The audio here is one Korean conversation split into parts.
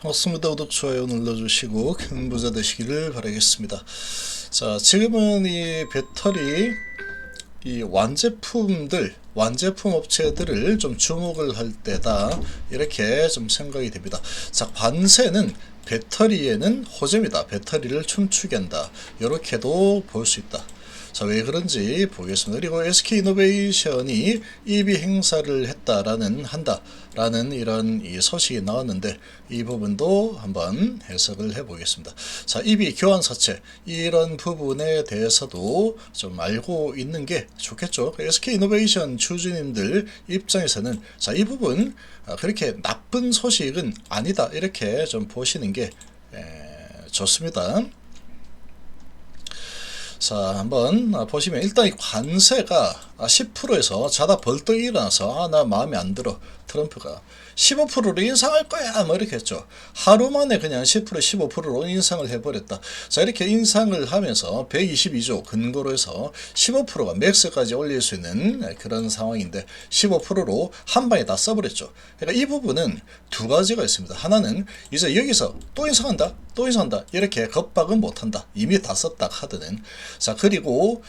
반갑습니다. 구독, 좋아요 눌러주시고 큰 부자 되시기를 바라겠습니다. 자, 지금은 이 배터리 이 완제품 업체들을 좀 주목을 할 때다, 이렇게 좀 생각이 됩니다. 자, 관세는 배터리에는 호재입니다. 배터리를 춤추게 한다, 이렇게도 볼 수 있다. 자, 왜 그런지 보겠습니다. 그리고 SK이노베이션이 EB 행사를 한다라는 이런 이 소식이 나왔는데, 이 부분도 한번 해석을 해 보겠습니다. 자, EB 교환사채, 이런 부분에 대해서도 좀 알고 있는 게 좋겠죠. SK이노베이션 주주님들 입장에서는 자, 이 부분 그렇게 나쁜 소식은 아니다, 이렇게 좀 보시는 게 좋습니다. 자, 한번 보시면 일단 이 관세가 10%에서 자다 벌떡 일어나서 나 마음에 안 들어, 트럼프가 15%로 인상할 거야 뭐 이렇게 했죠. 하루 만에 그냥 10% 15%로 인상을 해버렸다. 자, 이렇게 인상을 하면서 122조 근거로 해서 15%가 맥스까지 올릴 수 있는 그런 상황인데 15%로 한 방에 다 써버렸죠. 그러니까 이 부분은 두 가지가 있습니다. 하나는 이제 여기서 또 인상한다 이렇게 겁박은 못한다, 이미 다 썼다 카드는. 자, 그리고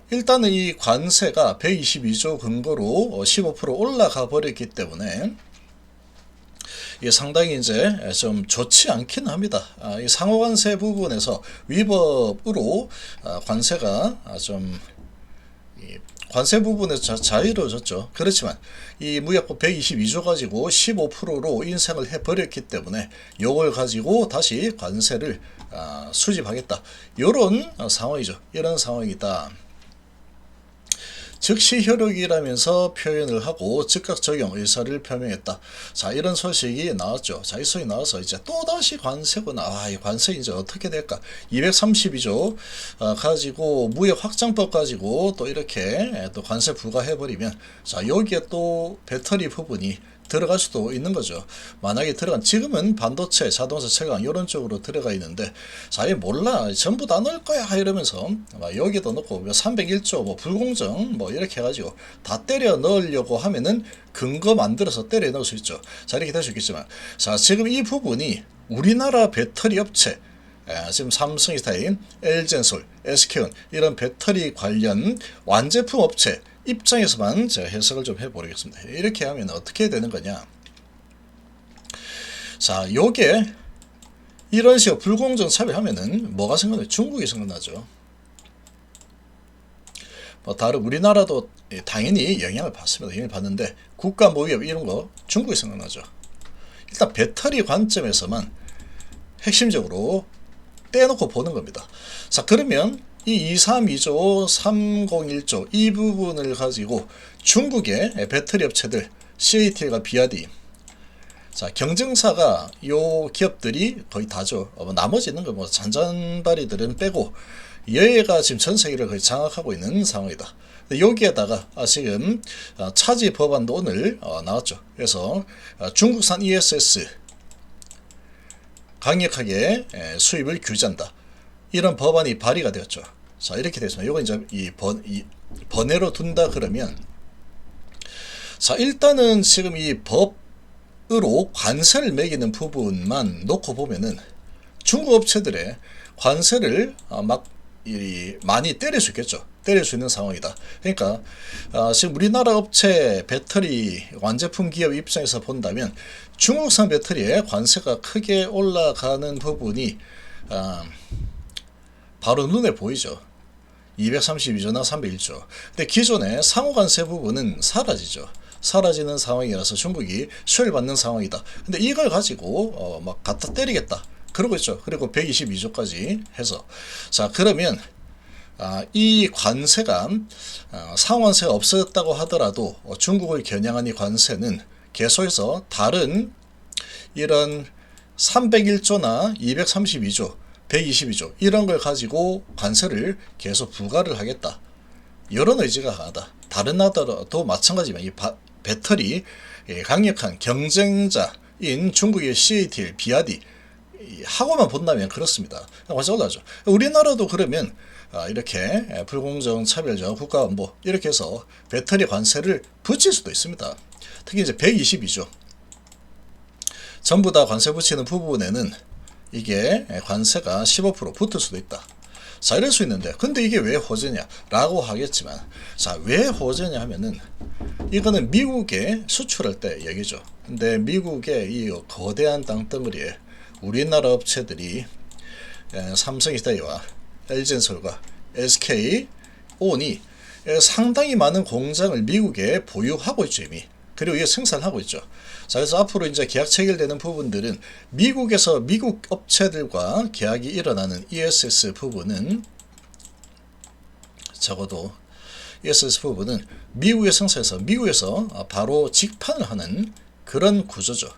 일단은 이 관세가 122조 근거로 15% 올라가 버렸기 때문에 이게 상당히 이제 좀 좋지 않긴 합니다. 이 상호관세 부분에서 위법으로 관세가 좀 관세 부분에서 자유로워졌죠. 그렇지만 이 무역법 122조 가지고 15%로 인상을 해버렸기 때문에 요걸 가지고 다시 관세를 수집하겠다, 이런 상황이죠. 이런 상황이다. 즉시 효력이라면서 표현을 하고 즉각 적용 의사를 표명했다. 자, 이런 소식이 나왔죠. 자, 이 소식이 나와서 이제 또다시 관세구나. 이 관세 이제 어떻게 될까? 232조 가지고 무역 확장법 가지고 또 이렇게 또 관세 부과해버리면, 자, 여기에 또 배터리 부분이 들어갈 수도 있는 거죠. 만약에 지금은 반도체, 자동차, 채광 이런 쪽으로 들어가 있는데, 자, 얘 몰라, 전부 다 넣을 거야 이러면서 여기도 넣고 301조 뭐 불공정 뭐 이렇게 해가지고 다 때려 넣으려고 하면은 근거 만들어서 때려 넣을 수 있죠. 자, 이렇게 될 수 있겠지만, 자, 지금 이 부분이 우리나라 배터리 업체, 지금 삼성이스타인, LG엔솔, SK온 이런 배터리 관련 완제품 업체 입장에서만 제가 해석을 좀 해보겠습니다. 이렇게 하면 어떻게 되는 거냐? 자, 요게 이런 식으로 불공정 차별하면은 뭐가 생각나요? 중국이 생각나죠. 뭐 다른 우리나라도 당연히 영향을 받습니다. 영향을 받는데 국가 모의업 이런 거 중국이 생각나죠. 일단 배터리 관점에서만 핵심적으로 떼놓고 보는 겁니다. 자, 그러면 이 232조, 301조 이 부분을 가지고 중국의 배터리 업체들 CATL과 비아디, 자, 경쟁사가 요 기업들이 거의 다죠. 나머지는 뭐 잔잔바리들은 빼고 얘가 지금 전 세계를 거의 장악하고 있는 상황이다. 여기에다가 지금 차지 법안도 오늘 나왔죠. 그래서 중국산 ESS 강력하게 수입을 규제한다, 이런 법안이 발의가 되었죠. 자, 이렇게 됐습니다. 이거 이제 이 번외로 둔다 그러면, 자, 일단은 지금 이 법으로 관세를 매기는 부분만 놓고 보면은 중국 업체들의 관세를 많이 때릴 수 있겠죠. 때릴 수 있는 상황이다. 그러니까 지금 우리나라 업체 배터리 완제품 기업 입장에서 본다면 중국산 배터리에 관세가 크게 올라가는 부분이 바로 눈에 보이죠. 232조나 301조. 근데 기존의 상호관세 부분은 사라지는 상황이라서 중국이 수혜를 받는 상황이다. 근데 이걸 가지고 막 갖다 때리겠다, 그러고 있죠. 그리고 122조까지 해서, 자, 그러면 이 관세가 상호관세가 없어졌다고 하더라도 중국을 겨냥한 이 관세는 계속해서 다른 이런 301조나 232조 122조 이런 걸 가지고 관세를 계속 부과를 하겠다, 이런 의지가 강하다. 다른 나라도 마찬가지지만 이 배터리 강력한 경쟁자인 중국의 CATL, 비아디 하고만 본다면 그렇습니다. 관세 올라가죠. 우리나라도 그러면 이렇게 불공정 차별적 국가안보 이렇게 해서 배터리 관세를 붙일 수도 있습니다. 특히 이제 122조 전부 다 관세 붙이는 부분에는 이게 관세가 15% 붙을 수도 있다. 자, 이럴 수 있는데 근데 이게 왜 호재냐 라고 하겠지만, 자, 왜 호재냐 하면은 이거는 미국에 수출할 때 얘기죠. 근데 미국의 이 거대한 땅덩어리에 우리나라 업체들이 삼성히다이와 LG엔솔과 SK 온이 상당히 많은 공장을 미국에 보유하고 있죠, 이미. 그리고 이게 생산하고 있죠. 자, 그래서 앞으로 이제 계약 체결되는 부분들은 미국에서 미국 업체들과 계약이 일어나는 ESS 부분은, 적어도 ESS 부분은 미국에 생산해서 미국에서 바로 직판을 하는 그런 구조죠.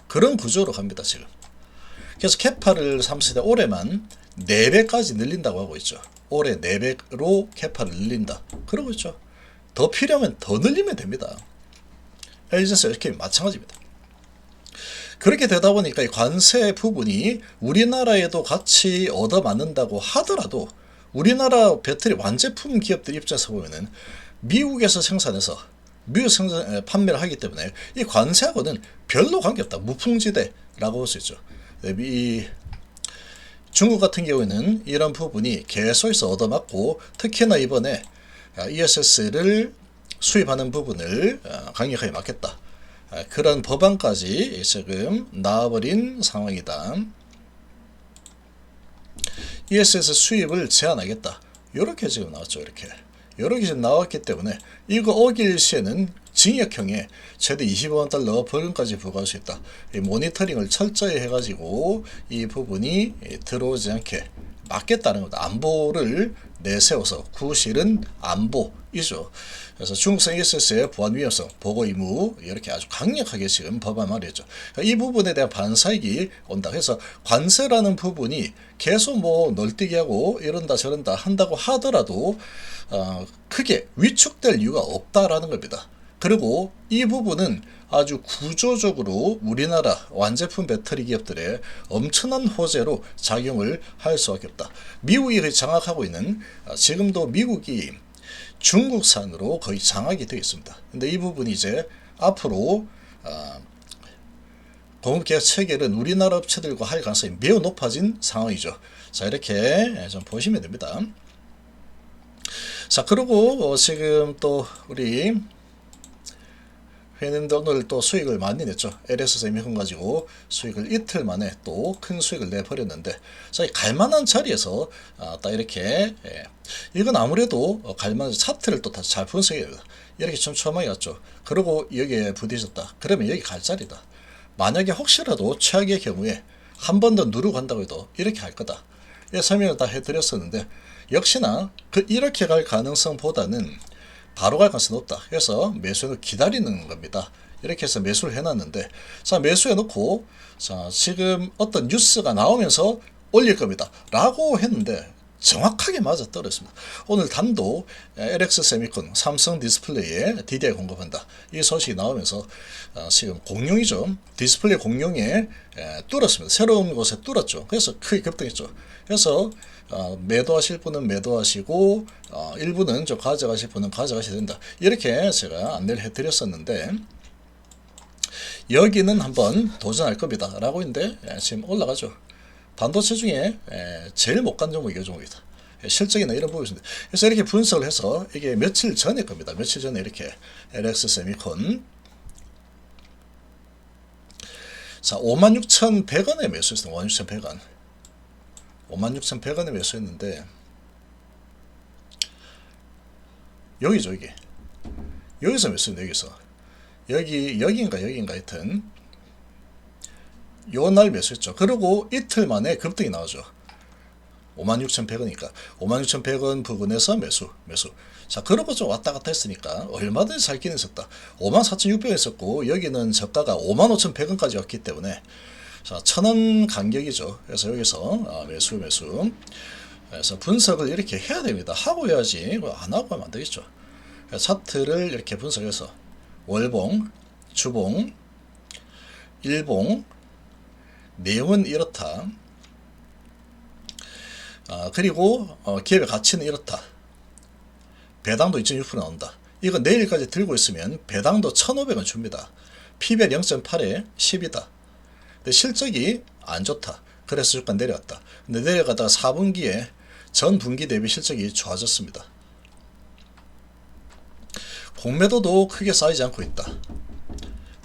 그런 구조로 갑니다, 지금. 그래서 캐파를 삼성이 올해만 4배까지 늘린다고 하고 있죠. 올해 4배로 캐파를 늘린다. 그러고 있죠. 더 필요하면 더 늘리면 됩니다. LG에서 이렇게 마찬가지입니다. 그렇게 되다 보니까 이 관세 부분이 우리나라에도 같이 얻어맞는다고 하더라도 우리나라 배터리 완제품 기업들 입장에서 보면은 미국에서 생산해서 미국 생산 판매를 하기 때문에 이 관세하고는 별로 관계없다. 무풍지대라고 볼 수 있죠. 이 중국 같은 경우에는 이런 부분이 계속해서 얻어맞고, 특히나 이번에 ESS를 수입하는 부분을 강력하게 막겠다. 그런 법안까지 지금 나와버린 상황이다. ESS 수입을 제한하겠다. 이렇게 지금 나왔죠. 이렇게 지금 나왔기 때문에 이거 어길 시에는 징역형에 최대 20만 달러 벌금까지 부과할 수 있다. 이 모니터링을 철저히 해가지고 이 부분이 들어오지 않게 막겠다는 것다. 안보를 내세워서, 구실은 안보이죠. 그래서 중국산 ESS의 보안 위험성, 보고 의무, 이렇게 아주 강력하게 지금 법안 말이죠. 이 부분에 대한 반사익이 온다. 그래서 관세라는 부분이 계속 뭐 널뛰기 하고 이런다 저런다 한다고 하더라도 크게 위축될 이유가 없다라는 겁니다. 그리고 이 부분은 아주 구조적으로 우리나라 완제품 배터리 기업들의 엄청난 호재로 작용을 할 수밖에 없다. 미국이 장악하고 있는, 지금도 미국이 중국산으로 거의 장악이 되어 있습니다. 근데 이 부분이 이제 앞으로 공급계약 체결은 우리나라 업체들과 할 가능성이 매우 높아진 상황이죠. 자, 이렇게 좀 보시면 됩니다. 자, 그리고 지금 또 우리 회원님들 오늘 또 수익을 많이 냈죠. LS 세미콘 가지고 수익을 이틀 만에 또 큰 수익을 내버렸는데, 자, 갈만한 자리에서 딱 이렇게, 이건 아무래도 갈만한 차트를 또 다시 잘 분석해야 됩니다. 이렇게 촘촘하게 갔죠. 그리고 여기에 부딪혔다. 그러면 여기 갈 자리다. 만약에 혹시라도 최악의 경우에 한 번 더 누르고 간다고 해도 이렇게 할 거다. 설명을 다 해드렸었는데, 역시나 이렇게 갈 가능성보다는 바로 갈 가능성이 높다. 그래서 매수는 기다리는 겁니다. 이렇게 해서 매수를 해놨는데, 자, 매수해 놓고, 자, 지금 어떤 뉴스가 나오면서 올릴 겁니다 라고 했는데 정확하게 맞아 떨어졌습니다. 오늘 단도 LX 세미콘 삼성 디스플레이에 DDI 공급한다, 이 소식이 나오면서 지금 공룡이죠. 디스플레이 공룡에 뚫었습니다. 새로운 곳에 뚫었죠. 그래서 크게 급등했죠. 그래서 매도하실 분은 매도하시고 일부는 좀 가져가실 분은 가져가셔야 된다. 이렇게 제가 안내를 해드렸었는데, 여기는 한번 도전할 겁니다 라고 했는데 지금 올라가죠. 반도체 중에 제일 못 간 종목이 이 종목이다. 실적이나 이런 부분이 있습니다. 그래서 이렇게 분석을 해서 이게 며칠 전에 겁니다. 며칠 전에 이렇게 LX 세미콘, 자, 56,100원에 매수했습니다. 56,100원. 56,100원에 매수했는데, 여기죠, 여기. 여기서 매수했는데, 여기인가 하여튼, 요 날 매수했죠. 그리고 이틀 만에 급등이 나오죠. 56,100원이니까 56,100원 부근에서 매수. 자, 그러고 좀 왔다 갔다 했으니까 얼마든지 살기는 있었다. 54,600원 있었고 여기는 저가가 55,100원까지 왔기 때문에, 자, 1,000원 간격이죠. 그래서 여기서 매수. 그래서 분석을 이렇게 해야 됩니다. 하고 해야지, 안 하고 하면 안 되겠죠. 차트를 이렇게 분석해서 월봉, 주봉, 일봉, 내용은 이렇다. 그리고 기업의 가치는 이렇다. 배당도 2.6% 나온다. 이거 내일까지 들고 있으면 배당도 1,500원 줍니다. PBR 0.8에 10이다. 근데 실적이 안 좋다. 그래서 주가 내려왔다. 근데 내려가다가 4분기에 전 분기 대비 실적이 좋아졌습니다. 공매도도 크게 쌓이지 않고 있다.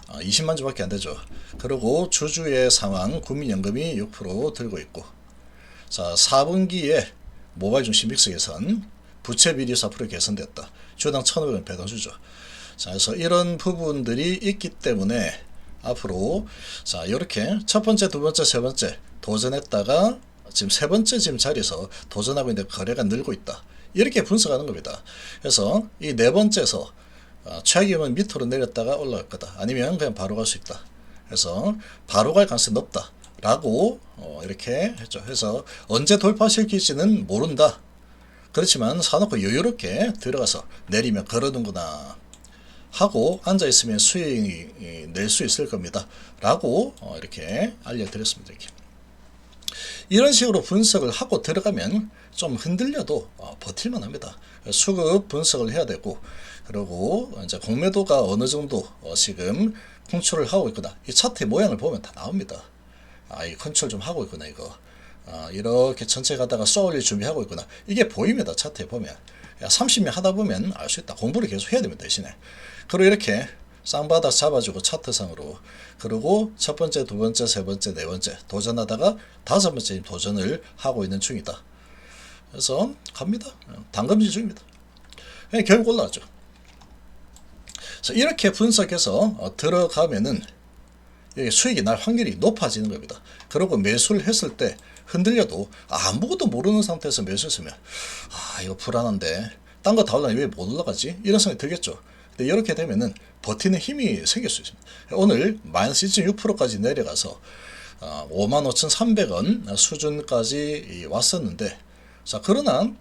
20만 주밖에 안 되죠. 그리고 주주의 상황, 국민연금이 6% 들고 있고, 자 4분기에 모바일 중심 믹스 개선, 부채 비리 4% 개선됐다. 주당 1,500원 배당주죠. 자, 그래서 이런 부분들이 있기 때문에 앞으로 자 이렇게 첫 번째, 두 번째, 세 번째 도전했다가 지금 세 번째 지금 자리에서 도전하고 있는데 거래가 늘고 있다. 이렇게 분석하는 겁니다. 그래서 이 네 번째에서 최악이면 밑으로 내렸다가 올라갈 거다. 아니면 그냥 바로 갈 수 있다. 그래서 바로 갈 가능성이 높다. 라고 이렇게 했죠. 그래서 언제 돌파시킬지는 모른다. 그렇지만 사놓고 여유롭게 들어가서 내리면 걸어둔구나 하고 앉아있으면 수익이 낼 수 있을 겁니다. 라고 이렇게 알려드렸습니다. 이렇게. 이런 식으로 분석을 하고 들어가면 좀 흔들려도 버틸만 합니다. 수급 분석을 해야 되고, 그리고 이제 공매도가 어느 정도 지금 컨트롤을 하고 있구나. 이 차트의 모양을 보면 다 나옵니다. 이 컨트롤 좀 하고 있구나, 이거. 이렇게 전체 가다가 쏘올릴 준비하고 있구나. 이게 보입니다, 차트에 보면. 30년 하다 보면 알 수 있다. 공부를 계속 해야 됩니다, 대신에. 그리고 이렇게 쌍바닥 잡아주고 차트상으로, 그리고 첫 번째, 두 번째, 세 번째, 네 번째 도전하다가 다섯 번째 도전을 하고 있는 중이다. 그래서 갑니다. 당금질 중입니다. 결국 올라왔죠. 이렇게 분석해서 들어가면은 수익이 날 확률이 높아지는 겁니다. 그리고 매수를 했을 때 흔들려도 아무것도 모르는 상태에서 매수했으면 이거 불안한데 딴 거 다 올라가니 왜 못 올라가지? 이런 생각이 들겠죠. 근데 이렇게 되면은 버티는 힘이 생길 수 있습니다. 오늘 마이너스 1.6%까지 내려가서 55,300원 수준까지 왔었는데, 자 그러나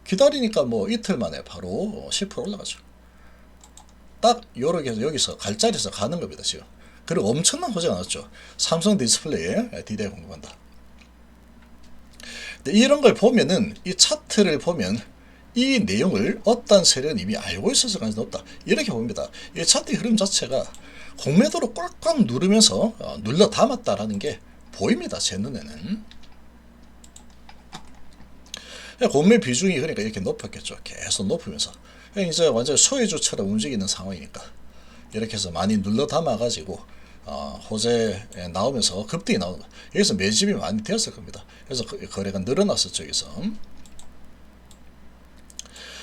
기다리니까 뭐 이틀 만에 바로 10% 올라가죠. 딱 요렇게 해서 여기서 갈자리에서 가는 겁니다, 지금. 그리고 엄청난 호재가 나왔죠. 삼성 디스플레이에 D-Day 공급한다. 근데 이런 걸 보면은, 이 차트를 보면 이 내용을 어떤 세력은 이미 알고 있어서 가능성이 높다. 이렇게 봅니다. 이 차트의 흐름 자체가 공매도로 꽉꽉 누르면서 눌러 담았다라는 게 보입니다, 제 눈에는. 공매 비중이 그러니까 이렇게 높았겠죠. 계속 높으면서. 이제 완전 소외주처럼 움직이는 상황이니까. 이렇게 해서 많이 눌러 담아가지고 호재에 나오면서 급등이 나오는 거. 여기서 매집이 많이 되었을 겁니다. 그래서 거래가 늘어났었죠, 여기서.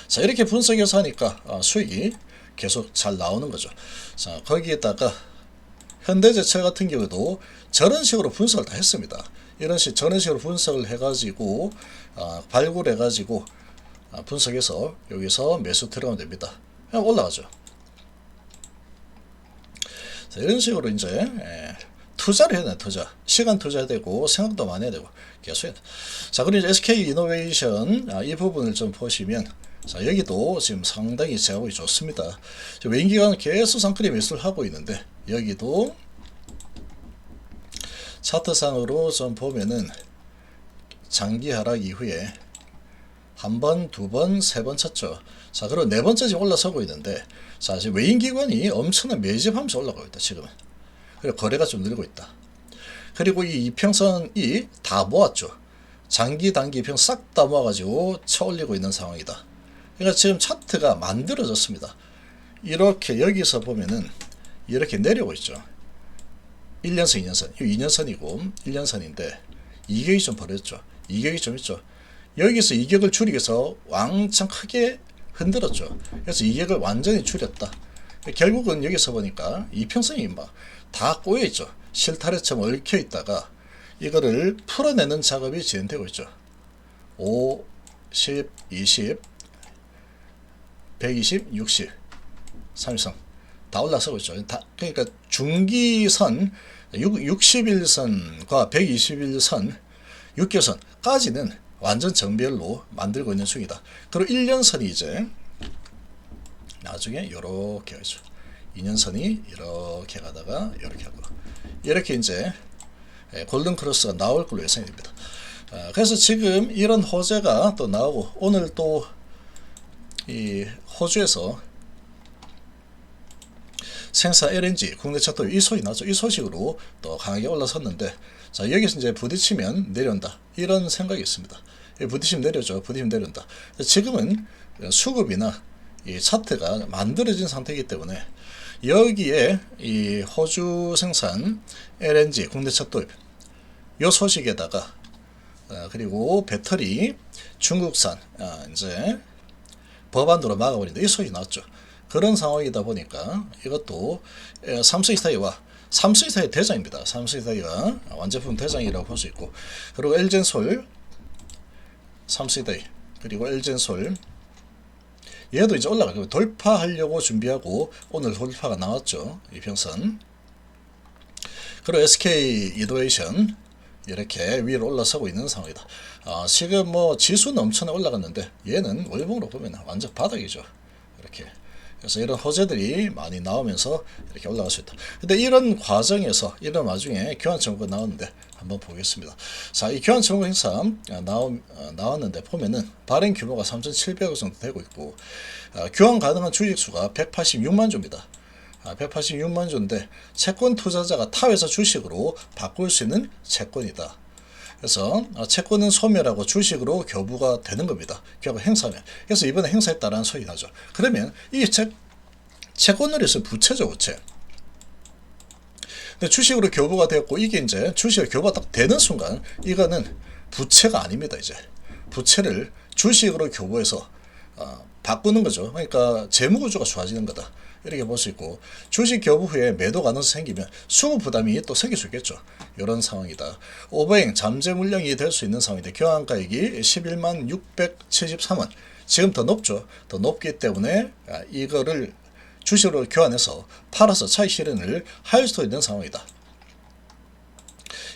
자, 이렇게 분석해서 하니까 수익이 계속 잘 나오는 거죠. 자, 거기에다가 현대제철 같은 경우도 저런 식으로 분석을 다 했습니다. 저런 식으로 분석을 해가지고 발굴해가지고 분석해서 여기서 매수 들어가면 됩니다. 그냥 올라가죠. 자, 이런 식으로 이제 투자를 해야 돼. 투자 시간 투자해야 되고 생각도 많이 해야 되고 계속 해야 돼. 자, 그리고 SK 이노베이션 이 부분을 좀 보시면, 자 여기도 지금 상당히 제압이 좋습니다. 외인기관은 계속 상크리 매수를 하고 있는데, 여기도 차트상으로 좀 보면은 장기 하락 이후에 한 번, 두 번, 세 번 쳤죠. 자, 그리고 네 번째 지금 올라서고 있는데, 자, 지금 외인기관이 엄청난 매집하면서 올라가고 있다, 지금은. 그리고 거래가 좀 늘고 있다. 그리고 이 이평선이 다 모았죠. 장기, 단기 이평 싹 다 모아가지고 쳐올리고 있는 상황이다. 그러니까 지금 차트가 만들어졌습니다. 이렇게 여기서 보면은 이렇게 내려오고 있죠. 1년선, 2년선. 이 2년선이고 1년선인데 이격이 좀 벌어졌죠. 이격이 좀 있죠. 여기서 이격을 줄이기 위해서 왕창 크게 흔들었죠. 그래서 이격을 완전히 줄였다. 결국은 여기서 보니까 이평선이 막 다 꼬여있죠. 실타래처럼 얽혀있다가 이거를 풀어내는 작업이 진행되고 있죠. 5, 10, 20, 120, 60, 30선 다 올라서고 있죠. 그러니까 중기선 60일선과 121선, 6개선까지는 완전 정비열로 만들고 있는 중이다. 그리고 1년선이 이제 나중에 이렇게 가죠. 2년선이 이렇게 가다가 이렇게 하고, 이렇게 이제 골든 크로스가 나올 걸로 예상이 됩니다. 그래서 지금 이런 호재가 또 나오고, 오늘 또 이 호주에서 생산 LNG 국내 척도 이 소식 나죠. 이 소식으로 또 강하게 올라섰는데, 자 여기서 이제 부딪히면 내려온다 이런 생각이 있습니다. 부딪히면 내려죠. 부딪히면 내려온다. 지금은 수급이나 이 차트가 만들어진 상태이기 때문에 여기에 이 호주 생산 LNG 국내 척도입 요 소식에다가 그리고 배터리 중국산 이제 법안으로 막아버린다 이 소식이 나왔죠. 그런 상황이다 보니까 이것도 삼성이스타이와 삼성이스타이 대장입니다. 삼성이스타이가 완제품 대장이라고 볼 수 있고, 그리고 엘젠솔 삼성이스타이 그리고 엘젠솔 얘도 이제 올라가고 돌파하려고 준비하고 오늘 돌파가 나왔죠. 이평선. 그리고 SK 이노베이션 이렇게 위로 올라서고 있는 상황이다. 지금 뭐 지수는 엄청나게 올라갔는데 얘는 월봉으로 보면 완전 바닥이죠. 이렇게. 그래서 이런 호재들이 많이 나오면서 이렇게 올라갈 수 있다. 근데 이런 과정에서 이런 와중에 교환청구가 나왔는데 한번 보겠습니다. 자, 이 교환청구 행사 나왔는데 보면은 발행 규모가 3,700억 정도 되고 있고, 교환 가능한 주식수가 186만 주입니다. 186만 주인데 채권 투자자가 타회사 주식으로 바꿀 수 있는 채권이다. 그래서 채권은 소멸하고 주식으로 교부가 되는 겁니다. 결국 행사면. 그래서 이번에 행사했다라는 소리 나죠. 그러면 이 채권으로 해서 부채죠, 부채. 근데 주식으로 교부가 되었고 이게 이제 주식으로 교부가 딱 되는 순간 이거는 부채가 아닙니다. 이제 부채를 주식으로 교부해서 바꾸는 거죠. 그러니까 재무구조가 좋아지는 거다. 이렇게 볼 수 있고, 주식 교부 후에 매도 가능성이 생기면 수급 부담이 또 생길 수 있겠죠. 이런 상황이다. 오버행 잠재 물량이 될 수 있는 상황인데 교환가액이 11만 673원. 지금 더 높죠. 더 높기 때문에 이거를 주식으로 교환해서 팔아서 차익 실현을 할 수도 있는 상황이다.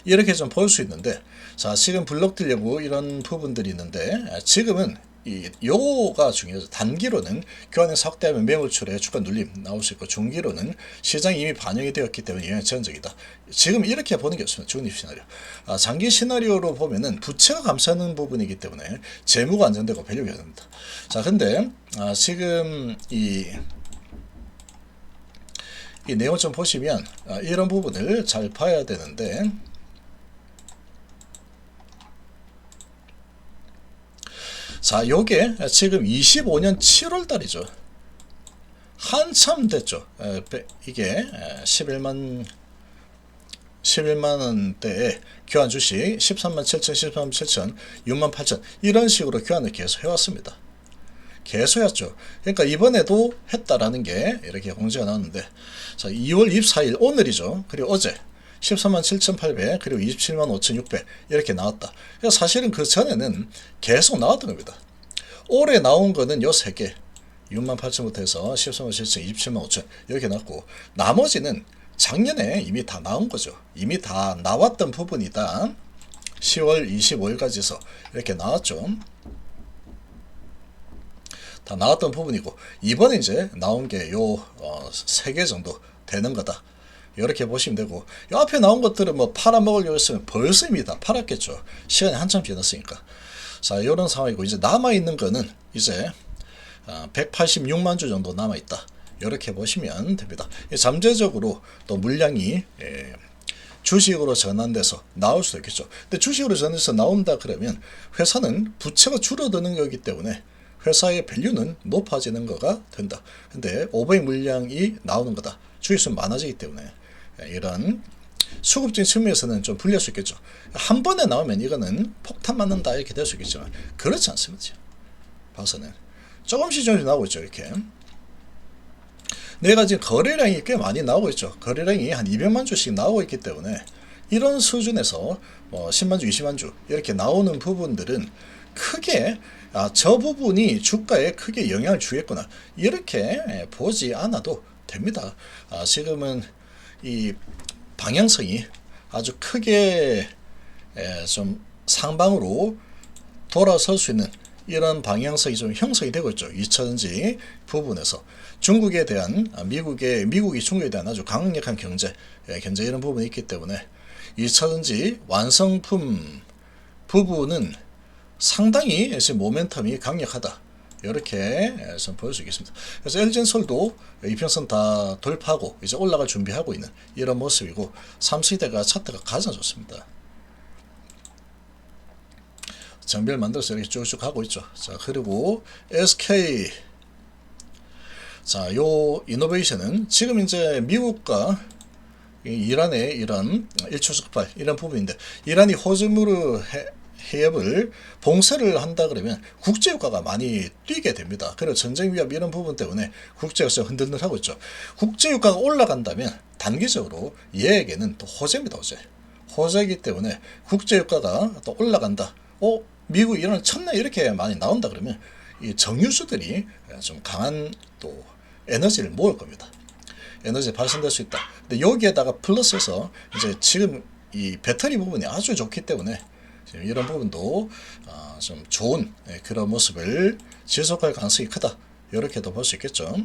이렇게 좀 볼 수 있는데, 자 지금 블록딜 여부 이런 부분들이 있는데 지금은 요가 중요하죠. 단기로는 교환에서 확대하면 매물출에 주가 눌림 나올 수 있고, 중기로는 시장이 이미 반영이 되었기 때문에 영향이 제한적이다. 지금 이렇게 보는 게 없습니다. 중립 시나리오. 장기 시나리오로 보면은 부채가 감소하는 부분이기 때문에 재무가 안정되고 밸류가 됩니다. 자, 근데 지금 이 내용을 좀 보시면 이런 부분을 잘 봐야 되는데, 자, 요게 지금 25년 7월 달이죠. 한참 됐죠. 이게 11만 원대에 교환 주식 13만 7천, 13만 7천, 6만 8천 이런 식으로 교환을 계속 해왔습니다. 계속 했죠. 그러니까 이번에도 했다라는 게 이렇게 공지가 나왔는데, 자 2월 24일 오늘이죠. 그리고 어제 13만 7,800 그리고 27만 5,600 이렇게 나왔다. 그래서 사실은 그 전에는 계속 나왔던 겁니다. 올해 나온 거는 요 3개 6만 8천부터 해서 13만 7천 27만 5천 이렇게 나왔고, 나머지는 작년에 이미 다 나온 거죠. 이미 다 나왔던 부분이다. 10월 25일까지 해서 이렇게 나왔죠. 다 나왔던 부분이고, 이번에 이제 나온 게 요 3개 정도 되는 거다. 이렇게 보시면 되고, 이 앞에 나온 것들은 뭐 팔아먹으려고 했으면 벌써 이미 다 팔았겠죠. 시간이 한참 지났으니까. 자, 이런 상황이고, 이제 남아있는 거는 이제 186만 주 정도 남아있다. 이렇게 보시면 됩니다. 잠재적으로 또 물량이 주식으로 전환돼서 나올 수도 있겠죠. 근데 주식으로 전환돼서 나온다 그러면 회사는 부채가 줄어드는 거기 때문에 회사의 밸류는 높아지는 거가 된다. 근데 오버행 물량이 나오는 거다. 주식수는 많아지기 때문에 이런 수급적인 측면에서는 좀 불리할 수 있겠죠. 한 번에 나오면 이거는 폭탄 맞는다 이렇게 될 수 있겠지만 그렇지 않습니다. 봐서는 조금씩 나오고 있죠. 이렇게 내가 지금 거래량이 꽤 많이 나오고 있죠. 거래량이 한 200만 주씩 나오고 있기 때문에 이런 수준에서 10만 주, 20만 주 이렇게 나오는 부분들은 크게 저 부분이 주가에 크게 영향을 주겠구나 이렇게 보지 않아도 됩니다. 지금은 이 방향성이 아주 크게 좀 상방으로 돌아설 수 있는 이런 방향성이 좀 형성이 되고 있죠. 2차전지 부분에서 중국에 대한 미국이 중국에 대한 아주 강력한 경제 이런 부분이 있기 때문에 2차전지 완성품 부분은 상당히 지금 모멘텀이 강력하다. 이렇게 좀 보일 수 있겠습니다. 그래서 LG엔솔도 이평선 다 돌파하고 이제 올라갈 준비하고 있는 이런 모습이고, 삼성전자가 차트가 가장 좋습니다. 장비를 만들어서 이렇게 쭉쭉 하고 있죠. 자, 그리고 SK, 자, 요 이노베이션은 지금 이제 미국과 이란의 이런 일초석발 이런 부분인데, 이란이 호르무즈 해협을 봉쇄를 한다 그러면 국제유가가 많이 뛰게 됩니다. 그리고 전쟁 위협 이런 부분 때문에 국제유가가 흔들흔들하고 있죠. 국제유가가 올라간다면 단기적으로 얘에게는 또 호재입니다. 호재이기 때문에 국제유가가 또 올라간다. 미국 이런 첫날 이렇게 많이 나온다 그러면 이 정유주들이 좀 강한 또 에너지를 모을 겁니다. 에너지 발생될 수 있다. 근데 여기에다가 플러스해서 이제 지금 이 배터리 부분이 아주 좋기 때문에 지금 이런 부분도 좀 좋은 그런 모습을 지속할 가능성이 크다. 이렇게도 볼 수 있겠죠.